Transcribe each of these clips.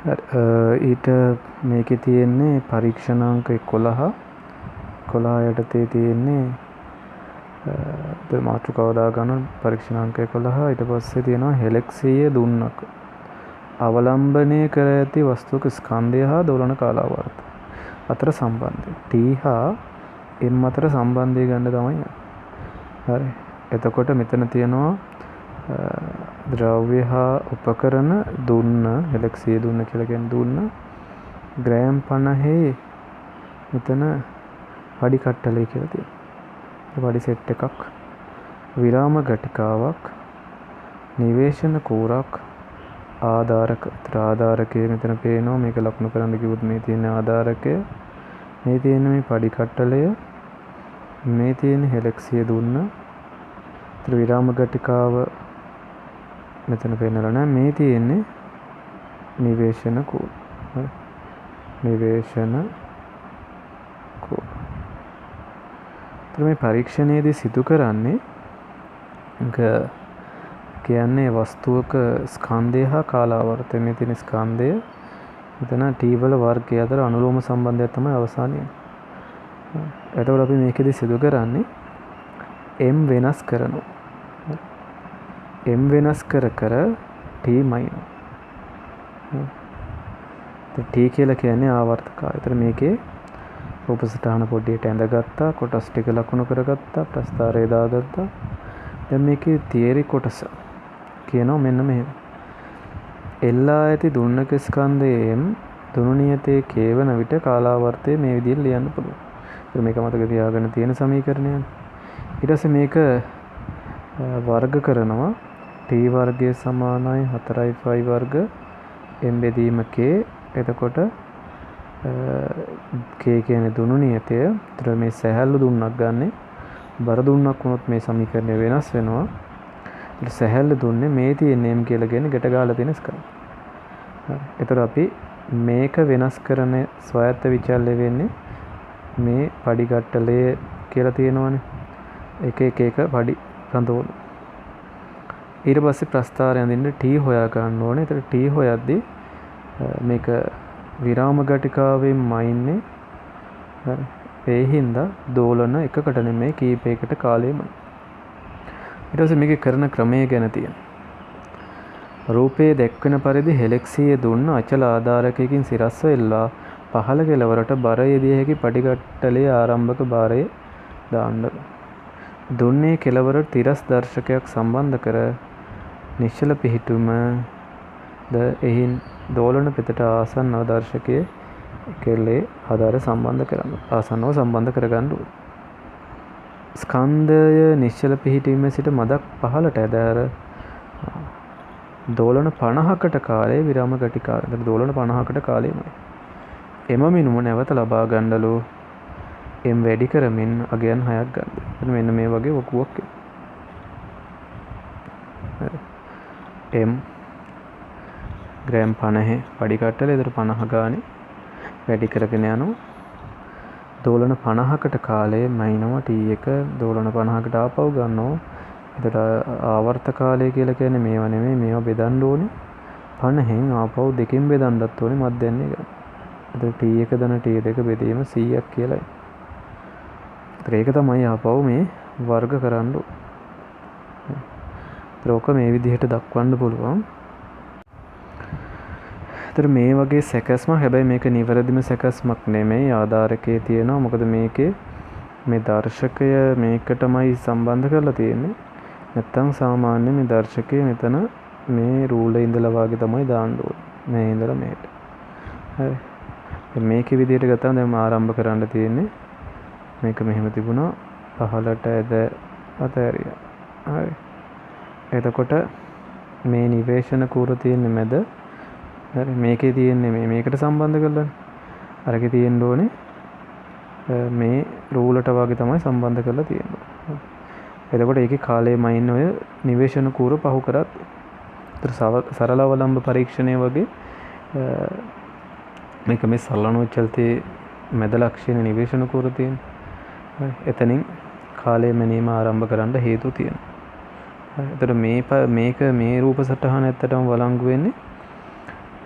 ඊට මේකේ තියෙන්නේ පරීක්ෂණාංක 11 යටතේ තියෙන්නේ මාතෘකාව දාගන්න පරීක්ෂණාංක 11 ඊට පස්සේ තියෙනවා හෙලෙක්සිය දුන්නක අවලම්බනය කර ඇති වස්තුක ස්කන්ධය හා දෝලන කාලාවර්ත අතර සම්බන්ධය T හා M අතර සම්බන්ධය ගන්න තමයි. හරි. එතකොට මෙතන තියෙනවා ද්‍රව්‍ය හා උපකරණ දුන්න හෙලෙක්සිය දුන්න කියලා කියන්නේ දුන්න ග්‍රෑම් 50 මෙතන පඩි කට්ටලේ කියලා තියෙනවා. පඩි සෙට් එකක් විරාම ගටිකාවක් නිවේශන කූරක් ආධාරක ආධාරකයේ මෙතන පේනවා මේක ලකුණු කරන්න කිව්වොත් මේ තියෙන ආධාරකය මේ තියෙන මේ පඩි කට්ටලය මේ තියෙන හෙලෙක්සිය දුන්න විරාම ගටිකාව මෙතන පේනලා නැහැ මේ තියෙන්නේ නිවේශන කූර. නිවේශන කූර. මේ පරීක්ෂණයේදී සිදු කරන්නේ කියන්නේ වස්තුවක ස්කන්ධය හා කාලාවර්තය මේ තියෙන ස්කන්ධය මෙතන T වල වර්ගය අතර අනුලෝම සම්බන්ධයක් තමයි අවසානයේ. එතකොට අපි මේකෙදි සිදු කරන්නේ M වෙනස් කරනවා. M වෙනස් කර T මයිනස්. T කියලා කියන්නේ ආවර්තකාරය. ඒතර මේකේ රූපසටහන පොඩ්ඩියට ඇඳගත්තා, කොටස් ටික ලකුණු කරගත්තා, ප්‍රස්ථාරය දාගත්තා. දැන් මේකේ තියරි කොටස කියනවා මෙන්න මෙහෙම. එල්ලා ඇති දුන්නක ස්කන්ධයේ M දුනු නියතයේ කේවන විට කාලාවර්තය මේ විදිහට ලියන්න පුළුවන්. ඒතර මේක මතක තියාගන්න තියෙන සමීකරණය. ඊට පස්සේ මේක වර්ග කරනවා T වර්ගය සමානයි 4යි වර්ග M බෙදීම K. එතකොට K කියන්නේ දුනු නියතය. ඒතර මේ සැහැල්ලු දුන්නක් ගන්නෙ බර දුන්නක් වුණොත් මේ සමීකරණය වෙනස් වෙනවා. ඒත් සැහැල්ලු දුන්නේ මේ තියෙන M කියලා කියන්නේ ගැට ගහලා තියෙන ස්කන්ධ. හරි. ඒතර අපි මේක වෙනස් කරන ස්වයත්ත විචල්‍ය වෙන්නේ මේ පඩි කට්ටලයේ කියලා තියෙනවනේ. එක පඩි රඳවන. ඊට පස්සේ ප්‍රස්ථාරය අඳින්න T හොයා ගන්න ඕනේ. ඒතර T හොයද්දී මේක විරාම ගටිකාවෙන්ම ඉන්නේ. හරි. ඒ හින්දා දෝලන එකකට නෙමෙයි කීපයකට කාලෙම. ඊට පස්සේ මේකේ කරන ක්‍රමය ගැන තියෙනවා. රූපයේ දැක්වෙන පරිදි හෙලෙක්සිය දුන්න අචල ආධාරකයකින් සිරස්ව එල්ලා පහළ කෙළවරට බර යෙදිය හැකි පඩි කට්ටලයේ ආරම්භක භාරය දාන්න. දුන්නේ කෙළවර තිරස් දර්ශකයක් සම්බන්ධ කර නිශ්චල පිහිටුම ද එහින් දෝලන පෙතට ආසන්න දර්ශකයේ කෙළේ ආධාර සම්බන්ධ කරන්න. ආසන්නව සම්බන්ධ කරගන්න ඕනේ. ස්කන්ධය නිශ්චල පිහිටීමේ සිට මදක් පහළට ඇදහැර දෝලන 50කට කාලයේ විරාම ගටිකාව. එතන දෝලන 50කට කාලෙමයි. එම මිනුම නැවත ලබා ගන්නලු M වැඩි කරමින් අගයන් 6ක් ගන්න. එතන මෙන්න මේ වගේ වකුවක් M ග්‍රෑම් 50 පඩි කට්ටල එතන 50 ගානේ වැඩි කරගෙන යනවා. දෝලන 50කට කාලයේ මයින්නවා T1 දෝලන 50කට ආපහු ගන්නවා. එතකොට ආවර්ත කාලය කියලා කියන්නේ මේවා නෙමෙයි මේවා බෙදන්න ඕනේ 50න් ආපහු දෙකෙන් බෙදන්නත් ඕනේ මධ්‍යන්නේ ගන්න. එතකොට T1 දන T2 බෙදීම 100ක් කියලායි. ඒක තමයි ආපහු මේ වර්ග කරන්න ඕනේ. ඒක මේ විදිහට දක්වන්න පුළුවන්. ඒතර මේ වගේ සැකස්ම හැබැයි මේක නිවැරදිම සැකස්මක් නෙමෙයි ආධාරකයේ තියෙනවා. මොකද මේකේ මේ දර්ශකය මේකටමයි සම්බන්ධ කරලා තියෙන්නේ. නැත්තම් සාමාන්‍ය මේ දර්ශකය මෙතන මේ රූලේ ඉඳලා වාගේ තමයි දාන්න ඕනේ. මේ ඉඳලා මේට. හරි. මේකේ විදිහට ගත්තාම දැන් ආරම්භ කරන්න තියෙන්නේ මේක මෙහෙම තිබුණා පහලට ඇද අතහැරියා. හරි. එතකොට මේ නිවේශන කූර තියෙන්නේ මැද. හරි. මේකේ තියෙන්නේ මේකට සම්බන්ධ කරලානේ. අරකේ තියෙන්න ඕනේ මේ රූලට වගේ තමයි සම්බන්ධ කරලා තියෙන්නේ. එතකොට ඒකේ කාලයමයින් ඔය නිවේශන කූර පහු කරත් සරල අවලම්බ පරීක්ෂණය වගේ මේක මේ සලනෝචල්තේ මැද ලක්ෂණ නිවේශන කූර තියෙනවා. එතනින් කාලය මැනීම ආරම්භ කරන්න හේතු තියෙනවා. එතකොට මේක මේ රූප සටහන ඇත්තටම වළංගු වෙන්නේ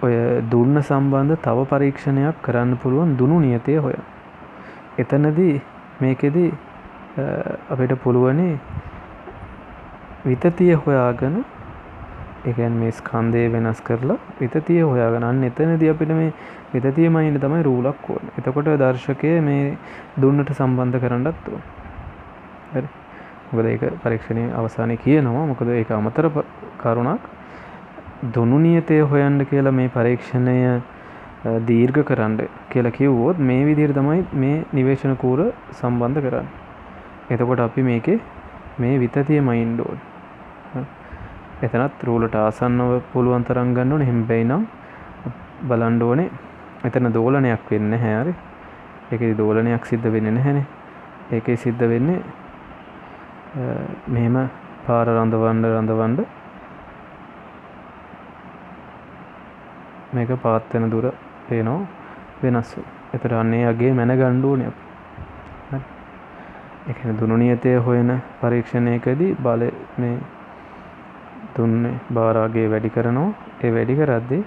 ඔය දුන්න සම්බන්ධ තව පරීක්ෂණයක් කරන්න පුළුවන් දුනු නියතය හොයන්න. එතනදී මේකෙදි අපිට පුළුවනි විතතිය හොයාගෙන ඒ කියන්නේ මේ ස්කන්ධය වෙනස් කරලා විතතිය හොයාගෙන අන්න එතනදී අපිට මේ විතතියමයින් තමයි රූලක් ඕනේ. එතකොට දර්ශකයේ මේ දුන්නට සම්බන්ධ කරන්නත් ඕනේ. හරි. මොකද ඒක පරීක්ෂණයේ අවසානයේ කියනවා. මොකද ඒක අමතර කරුණක්. දුනු නියතය හොයන්න කියලා මේ පරීක්ෂණය දීර්ඝ කරන්න කියලා කිව්වොත් මේ විදිහට තමයි මේ නිවේශන කූර සම්බන්ධ කරන්නේ. එතකොට අපි මේකේ මේ විතතියමයි ඉන්න ඕනේ. එතනත් රූලට ආසන්නව පුළුවන් තරම් ගන්න ඕනේ. එහෙම බැයි නම් බලන්න ඕනේ. එතන දෝලනයක් වෙන්නේ නැහැ. හරි. ඒකේ දෝලනයක් සිද්ධ වෙන්නේ නැහැනේ. ඒකේ සිද්ධ වෙන්නේ මෙහෙම පාර රඳවන්න මේක පාත් වෙන දුර පේනවා වෙනස්. ඒතර අන්නේ යගේ මැන ගන්න ඕනේ අපි. හරි. ඒ කියන්නේ දුනු නියතය හොයන පරීක්ෂණයකදී බල මේ දුන්නේ බාරාගේ වැඩි කරනවා. ඒ වැඩි කරද්දී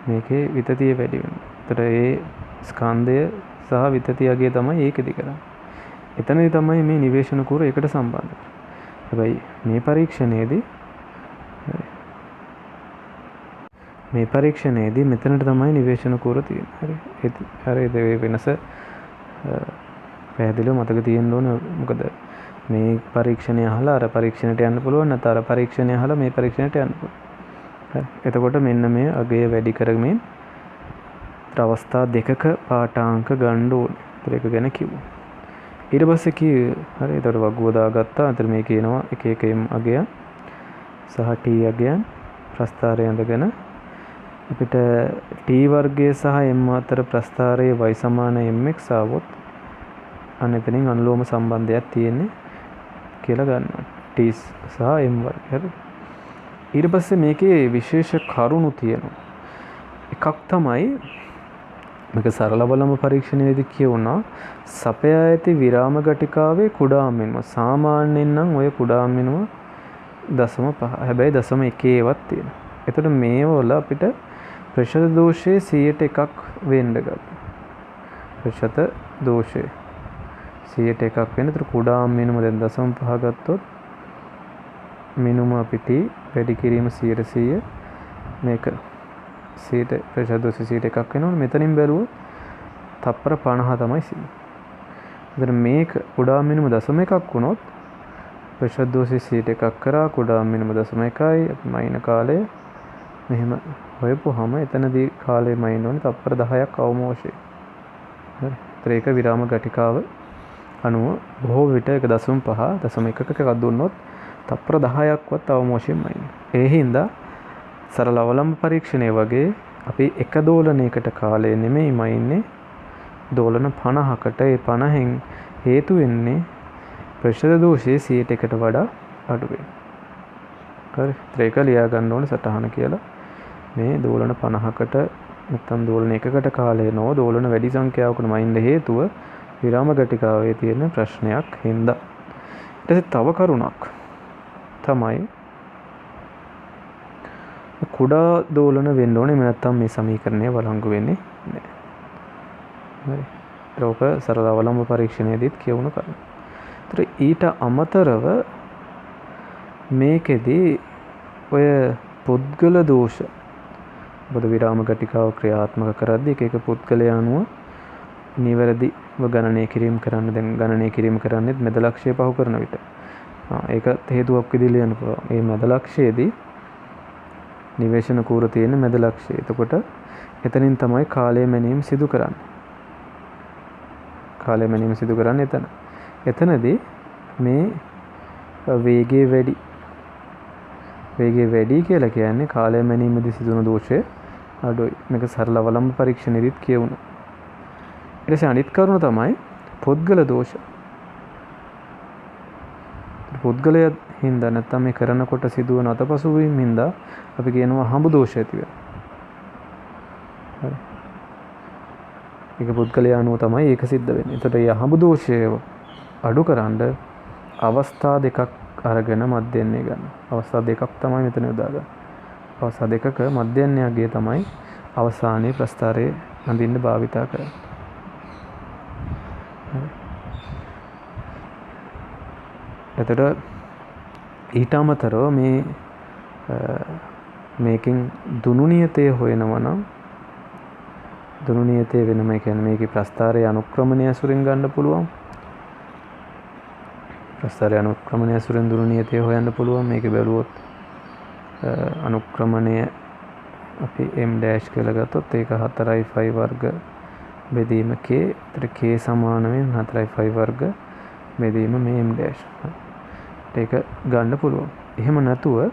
මේකේ විතතිය වැඩි වෙනවා. ඒතර ඒ ස්කන්ධය සහ විතතියගේ තමයි ඒකෙදි කරන්නේ. එතනදී තමයි මේ නිවේශන කූර එකට සම්බන්ධ කරන්නේ. හැබැයි මේ පරීක්ෂණයේදී මෙතනට තමයි නිවේශන කූර තියෙන්නේ. හරි. ඒ වෙනස පැහැදිලිව මතක තියෙන්න ඕනේ. මොකද මේ පරීක්ෂණය අහලා අර පරීක්ෂණයට යන්න පුළුවන් නැත්නම් අර පරීක්ෂණය අහලා මේ පරීක්ෂණයට යන්න පුළුවන්. හරි. එතකොට මෙන්න මේ අගය වැඩි කරමින් අවස්ථා දෙකක පාඨාංක ගන්න ඕනේ. ඒක ගැන කිව්වා. ඊට පස්සේ හරි. ඒතර වගුව දාගත්තා. අතර මේ කියනවා එක එක m අගය සහ t අගයන් ප්‍රස්ථාරය ඇඳගෙන අපිට t වර්ගය සහ m අතර ප්‍රස්ථාරයේ y සමාන mx ආවොත් අන්න එතනින් අනුලෝම සම්බන්ධයක් තියෙන්නේ කියලා ගන්නවා. t සහ m වර්ගය. හරි. ඊට පස්සේ මේකේ විශේෂ කරුණු තියෙනවා. එකක් තමයි මේක සරල බලම පරීක්ෂණයේදී කියවුණා සපයා ඇති විරාම ගටිකාවේ කුඩා මිනුම සාමාන්‍යයෙන් නම් ඔය කුඩා මිනුම 0.5. හැබැයි 0.1වත් තියෙනවා. එතකොට මේවල අපිට ප්‍රතිශත දෝෂයේ 100ට 1ක් වෙන්න ගන්න. ප්‍රතිශත දෝෂය 100ට 1ක් වෙන. ඒතර කුඩා මිනුම දැන් 0.5 ගත්තොත් මිනුම අපිට වැඩි කිරීම 100% මේක 100ට ප්‍රතිශත දෝෂය 100ට 1ක් වෙනවනේ. මෙතනින් බැලුවොත් තප්පර 50 තමයි 100. එතන මේක කුඩා මිනුම 0.1ක් වුණොත් ප්‍රතිශත දෝෂය 100ට 1ක් කරා කුඩා මිනුම 0.1යි අපි මයින කාලය මෙහෙම හොයපුවාම එතනදී කාලය මයින් ඕනේ තප්පර 10ක් අවම වශයෙන්. හරි. ඒතර ඒක විරාම ගටිකාව අනුව බොහෝ විට 1.5 එකක දුන්නොත් තප්පර 10ක්වත් අවම වශයෙන් මයින්. ඒ හින්දා සරල අවලම්බ පරීක්ෂණය වගේ අපි එක දෝලනයකට කාලය නෙමෙයි මයින්නේ දෝලන 50කට. ඒ 50න් හේතු වෙන්නේ ප්‍රතිශත දෝෂයේ 100ට වඩා අඩු වෙන. හරි. ඒක ලියා ගන්න ඕනේ සටහන කියලා. මේ දෝලන 50කට නැත්නම් දෝලන එකකට කාලය නෝ දෝලන වැඩි සංඛ්‍යාවකට මයින්න හේතුව විරාම ගටිකාවේ තියෙන ප්‍රශ්නයක් හින්දා. ඊට පස්සේ තව කරුණක් තමයි කුඩා දෝලන වෙන්න ඕනේ. නැත්නම් මේ සමීකරණය වළංගු වෙන්නේ නැහැ. හරි. ඒක සරල අවලම්බ පරීක්ෂණයේදීත් කියවුණු කරුණ. ඒතර ඊට අමතරව මේකෙදී ඔය පුද්ගල දෝෂ මොකද විරාම ගටිකාව ක්‍රියාත්මක කරද්දී එක එක පුද්ගලයා අනුව නිවැරදිව ගණනය කිරීම කරන්න දැන් ගණනය කිරීම කරන්නේත් මැද ලක්ෂය පහු කරන විට. ඒක හේතුවක් විදිහට ලියන්න පුළුවන්. මේ මැද ලක්ෂයේදී නිවේශන කූර තියෙන මැද ලක්ෂය. එතකොට එතනින් තමයි කාලය මැනීම සිදු කරන්නේ. කාලය මැනීම සිදු කරන්නේ එතන. එතනදී මේ වේගය වැඩි කියලා කියන්නේ කාලය මැනීමේදී සිදුවන දෝෂය අඩුයි. මේක සරල අවලම්බ පරීක්ෂණෙදිත් කියවුණා. ඊට පස්සේ අනිත් කරුණ තමයි පුද්ගල දෝෂ. පුද්ගලයා හින්දා නැත්නම් මේ කරනකොට සිදුවන අතපසුවීම් හින්දා අපි කියනවා හඹු දෝෂ ඇති වෙනවා. හරි. ඒක පුද්ගලයා අනුව තමයි ඒක සිද්ධ වෙන්නේ. එතකොට මේ හඹු දෝෂය අඩුකරන්න අවස්ථා දෙකක් අරගෙන මධ්‍යන්නේ ගන්න. අවස්ථා දෙකක් තමයි මෙතන යොදාගන්නේ. අවස්ථා දෙකක මධ්‍යන්නයගේ තමයි අවසානයේ ප්‍රස්ථාරයේ අඳින්න භාවිතා කරන්නේ. එතකොට ඊට අමතරව මේකෙන් දුනු නියතය හොයනවා නම් දුනු නියතය වෙනම කියන්නේ මේකේ ප්‍රස්ථාරයේ අනුක්‍රමණය ඇසුරින් ගන්න පුළුවන්. ප්‍රස්ථාරයේ අනුක්‍රමණය ඇසුරින් දුනු නියතය හොයන්න පුළුවන්. මේකේ බැලුවොත් අනුක්‍රමණය අපි m' කියලා ගත්තොත් ඒක 4i5 වර්ග බෙදීම k. ඒතර k සමාන වෙන 4i5 වර්ග බෙදීම මේ m'. ඒක ගන්න පුළුවන්. එහෙම නැතුව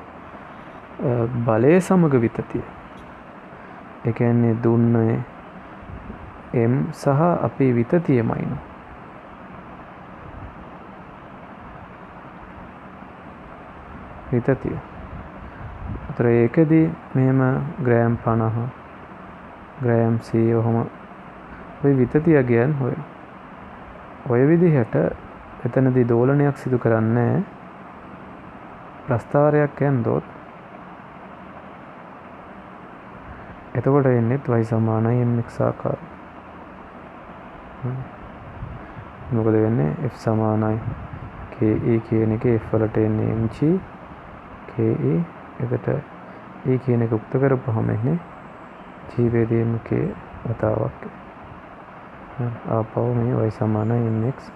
බලය සමග විතතිය. ඒ කියන්නේ දුන්නේ m සහ අපේ විතතියමයි නෝ. විතතිය. ඒතර ඒකදී මෙහෙම ග්‍රෑම් 50 ග්‍රෑම් 100 ඔහොම ඔය විතතිය කියන්නේ හොය. ඔය විදිහට එතනදී දෝලනයක් සිදු කරන්නේ ප්‍රස්ථාරයක් ඇන්දොත් එතකොට එන්නේ y සමානයි mx ආකාරය. මොකද වෙන්නේ f සමානයි ke කියන එක f වලට එන්නේ mg ke එකට e කියන එක උක්ත කරපුවම එන්නේ g වේදීම k වතාවක්. ආපහු මේ y සමානයි mx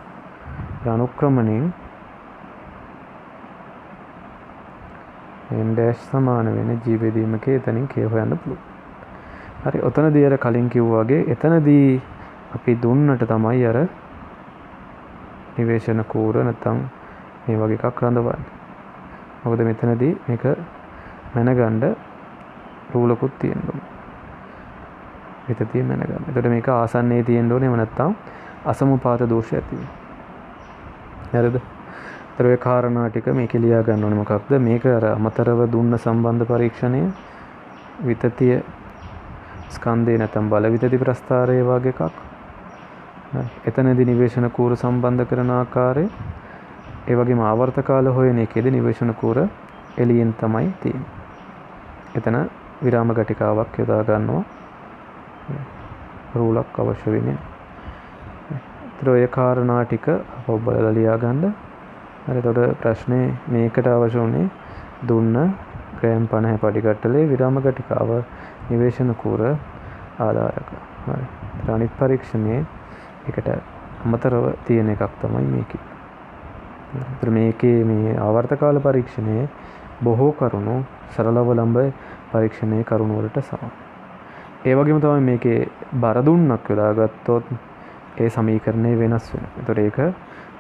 අනුක්‍රමණයෙන් m' සමාන වෙන g වේදීම k එතනින් k හොයන්න පුළුවන්. හරි ඔතනදී අර කලින් කිව්වා වගේ එතනදී අපි දුන්නට තමයි අර නිවේශන කූර නැත්නම් මේ වගේ එකක් රඳවන්නේ. මොකද මෙතනදී මේක මැනගන්න රූලකුත් තියෙනවා. විතතිය මැනගන්න. එතකොට මේක ආසන්නයේ තියෙන්න ඕනේ. එහෙම නැත්නම් අසමුපාත දෝෂය ඇති වෙනවා. හරිද? ඒතර ඔය කාරණා ටික මේකේ ලියා ගන්න ඕනේ මොකක්ද? මේක අර අමතරව දුන්න සම්බන්ධ පරීක්ෂණය විතතිය ස්කන්ධේ නැත්නම් බල විතති ප්‍රස්ථාරයේ වගේ එකක්. එතනදී නිවේශන කූර සම්බන්ධ කරන ආකාරය ඒ වගේම ආවර්ත කාල හොයන එකේදී නිවේශන කූර එළියෙන් තමයි තියෙන්නේ. එතන විරාම ගටිකාවක් යොදා ගන්නවා. රූලක් අවශ්‍ය වෙන්නේ. ඒතර ඔය කාරණා ටික අපව බලලා ලියා ගන්න. හරි එතකොට ප්‍රශ්නේ මේකට අවශ්‍ය උනේ දුන්න ග්‍රෑම් 50 පඩිකට්ටලේ විරාම ගටිකාව නිවේශන කූර ආධාරක. හරි. අනිත් පරීක්ෂණයේ ඒකට අමතරව තියෙන එකක් තමයි මේකේ. ඒතර මේකේ මේ ආවර්ත කාල පරීක්ෂණයේ බොහෝ කරුණු සරලවලම්බ පරීක්ෂණයේ කරුණු වලට සමානයි. ඒ වගේම තමයි මේකේ බර දුන්නක් යොදාගත්තොත් ඒ සමීකරණය වෙනස් වෙනවා. ඒතර ඒක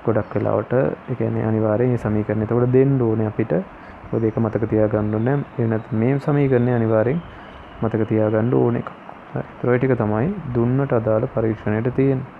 ගොඩක් වෙලාවට ඒ කියන්නේ අනිවාර්යයෙන් මේ සමීකරණය එතකොට දෙන්න ඕනේ අපිට. මොකද ඒක මතක තියාගන්න ඕනේ. ඒ නැත්නම් මේ සමීකරණය අනිවාර්යෙන් මතක තියාගන්න ඕනේ එකක්. හරි. ඒ ටික තමයි දුන්නට අදාළ පරීක්ෂණයට තියෙන්නේ.